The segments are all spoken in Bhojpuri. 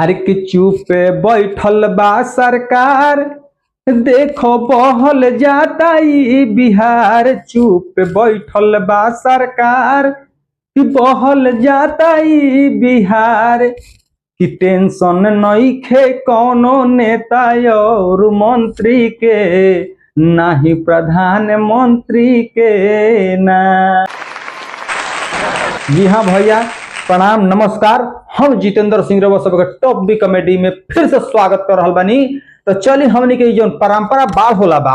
अरे कि चुप बैठल बा सरकार, देखो बहल जाता ई बिहार। चुप बैठल बा सरकार कि बहल जाता ई बिहार। कि टेंशन नइखे कौनो नेता और मंत्री के, नाही प्रधानमंत्री के ना। जी हाँ भैया, प्रणाम नमस्कार। हम जितेंद्र सिंह रवा सबके टॉप बी कॉमेडी में फिर से स्वागत कर रहल बानी। तो चलिए हमनी के जो परंपरा बाढ़ होला बा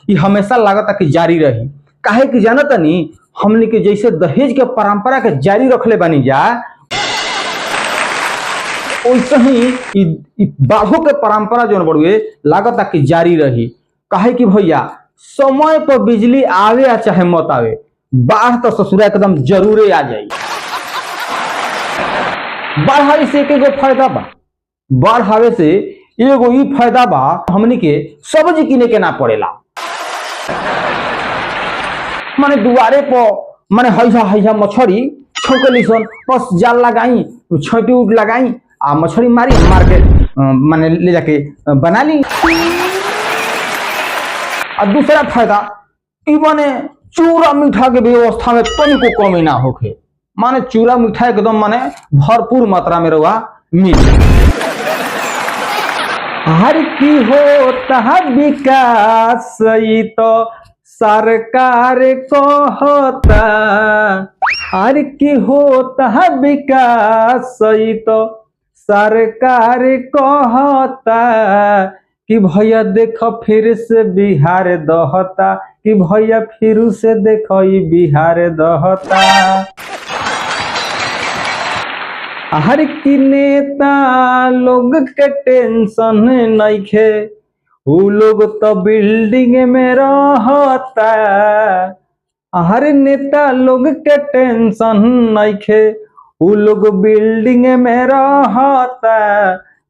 ये हमेशा लागत कि जारी रही। काहे कि जानत नहीं हमनी के जैसे दहेज के परंपरा के जारी रखले बानी जा, वैसे ही बाढ़ों के परंपरा जो बड़ुए लागत कि जारी रही। काहे कि भैया समय पर बिजली आवे या चाहे मत आवे, बाढ़ तो ससुरा एकदम जरूरे आ जाई। बाढ़ आवे से एगो फायदा बा, बाढ़ आवे से एगो ई फायदा बा, हमनी के सब्जी किने के ना पड़ेला। माने दुआरे पर माने हैया मछली छोकली सन, बस जाल लगाई छोटी उठ लगाई आ मछली मारी मार के माने ले जाके बना ली। और दूसरा फायदा ई माने चूरा मीठा के व्यवस्था में तनिको कमी ना होखे। माने चूरा मीठा एकदम माने भरपूर मात्रा में रहुआ मिली। हर की होता विकास ई तो सरकार कहता, हर की होता विकास ई तो सरकार कहता। कि भैया देखो फिर से बिहार दहता, कि भैया फिर से देखो ई बिहार दहता। हर की नेता लोग के टेंशन नइखे, उ लोग तो बिल्डिंग में रहता। हर नेता लोग के टेंशन नइखे, उ लोग बिल्डिंग में रहता।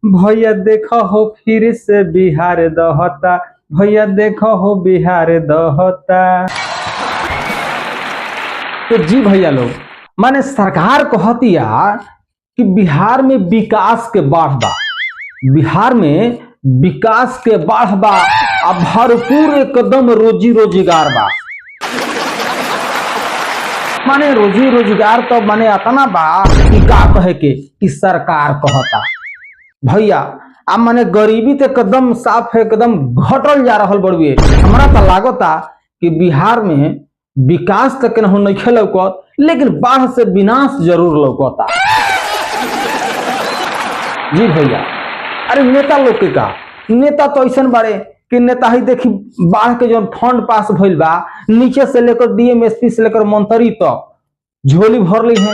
भैया देखो हो फिर से बिहार दहता, भैया देखो हो बिहार दहता। तो जी भैया लोग माने सरकार कहतिया कि बिहार में विकास के बाढ़ बा, बिहार में विकास के बाढ़ बा, अब भरपूर एकदम रोजी रोजगार बा। माने रोजी रोजगार तो माने अतना बा कि का कहे के कि सरकार कहता। भैया अब माने गरीबी तो एकदम साफ है, एकदम घटल जा रहल बड़ुए। हमरा तो लागता कि बिहार में विकास तक केनहू नइखे लौकत, लेकिन बाढ़ से विनाश जरूर लौकता। जी भैया, अरे नेता लोग के का, नेता तो ऐसा बारे कि नेता ही देखी बाढ़ के जो फंड पास भइल बा, नीचे से लेकर डीएम एसपी से लेकर मंत्री तक झोली भर ली है।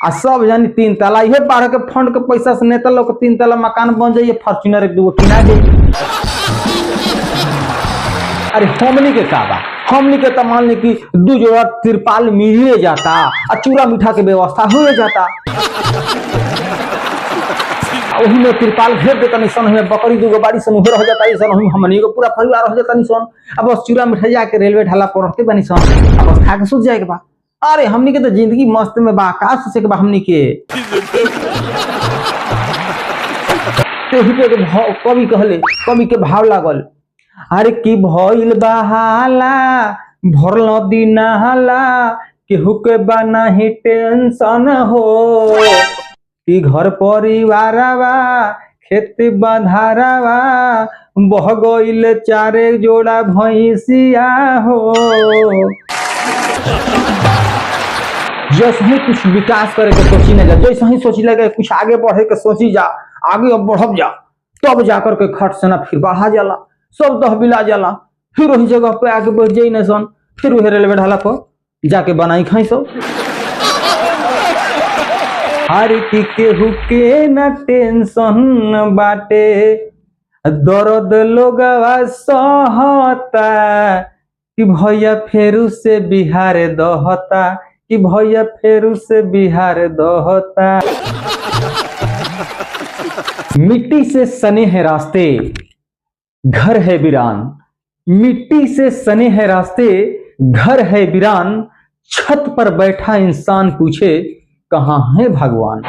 आ सब जानी 3 तला ये बाढ़ के फंड के पैसा से नेता लोग 3 तला मकान बन जाइए, फॉर्च्यूनर एक दो किना जाइए। अरे हमनी के का बा, हमनी के तो मान ली कि 2 जोड़ा तिरपाल मिले जाता और चूरा मीठा के व्यवस्था हो जाता। वही में तिरपाल घेर देता निसन, हमें बकरी 2 बाड़ी सन उधर हो जाता निसन, हमनी को पूरा परिवार हो जाता निसन। अब बस चूरा मीठा जाके रेलवे ढाला पर रहते बनी सन, अब बस खा के सूझ जाएगा बा। अरे हमनी के तो जिंदगी मस्त में बा, का सोचे के बा हमनी के। कवि कहले, कवि के भाव लागल, अरे की भइल बहाला भरल नदी नहाला, केहू के बा नहीं टेंशन हो। कि घर परिवारवा खेती बधारवा, बह गइल 4 जोड़ा भैंसिया हो। जैसे ही कुछ विकास करे के सोची ना जा, जैसे ही सोची लगे कुछ आगे बढ़े के सोची जा, आगे अब बढ़ब जा, तब जाकर के खट से ना फिर बढ़ा जाला, सब दहबिला जाला। फिर वही जगह पे आगे बढ़ जाई ना सन, फिर वही रेलवे ढाला पर जाके बनाई खाई सब। हर की केहू के न टेंशन बाटे, दर्द लोगवा सहता। कि भैया फेरू से बिहार दहता, कि भैया फेरू से बिहार दहता। मिट्टी से सने हैं रास्ते, घर है वीरान। मिट्टी से सने हैं रास्ते, घर है वीरान। छत पर बैठा इंसान पूछे कहाँ है भगवान।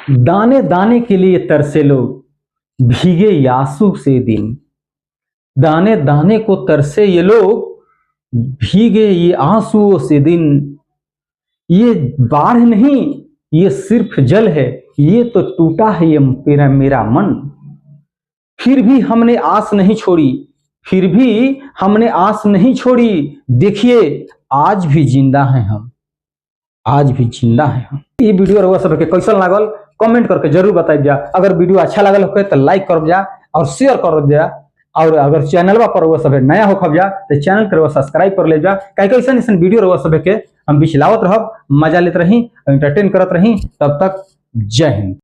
दाने दाने के लिए तरसे लोग, भीगे आंसू से दिन। दाने दाने को तरसे ये लोग, भीगे ये आंसुओं से दिन। ये बाढ़ नहीं, ये सिर्फ जल है, ये तो टूटा है ये मेरा मन। फिर भी हमने आस नहीं छोड़ी, फिर भी हमने आस नहीं छोड़ी। देखिए आज भी जिंदा हैं हम, आज भी जिंदा हैं हम। ये वीडियो रउआ सबके कैसन लागल कमेंट करके जरूर बताइए जा। अगर वीडियो अच्छा लागल हो तो लाइक कर जा और शेयर कर जा। और अगर चैनल पर रउआ सब नया हो खब जा तो चैनल के सब्सक्राइब कर ले जा। कई कैसन ऐसा वीडियो रउआ सब के हम बिछलावत रहब, मजा लेते रही, एंटरटेन करत रही। तब तक जय हिंद।